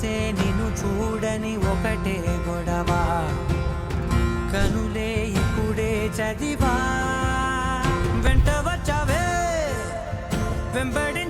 మనసే నిన్ను చూడని ఒకటే గొడవ కనులే ఇప్పుడే చదివా వెంట వచ్చావే వెంబడి